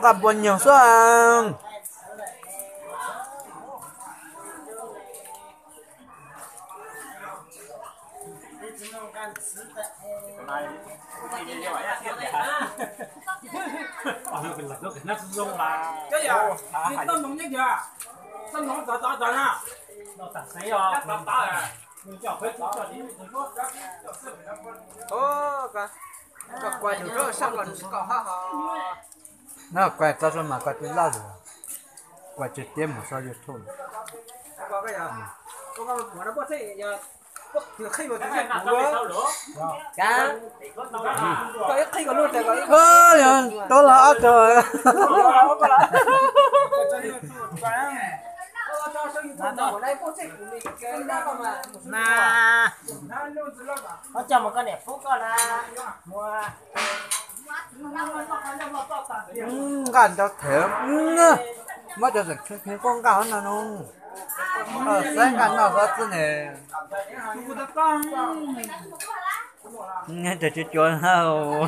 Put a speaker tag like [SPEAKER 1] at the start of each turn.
[SPEAKER 1] gặp buồn nhiều xuống.
[SPEAKER 2] cái giờ thì tâm đồng nhất giờ tâm đồng tỏ nè nó tạt xí rồi tỏ à mình chọn hết tỏ rồi đi
[SPEAKER 3] Có quay được rồi xong còn có ha ha.
[SPEAKER 1] Nó quẹt cho mà quẹt cái lao rồi. Quẹt trực tiếp một sao YouTube.
[SPEAKER 3] Có cái giờ. Có mà nó có thể giờ thì khi mà chúng ta cá có ít khi có luôn thì có ít
[SPEAKER 1] đó là ác trời.
[SPEAKER 3] Nà nó cho một con đẹp phúc con là mua
[SPEAKER 1] Gan cho thế mà cho được cái con cá nó nung sáng gan nó rất này nghe từ chút chuột hao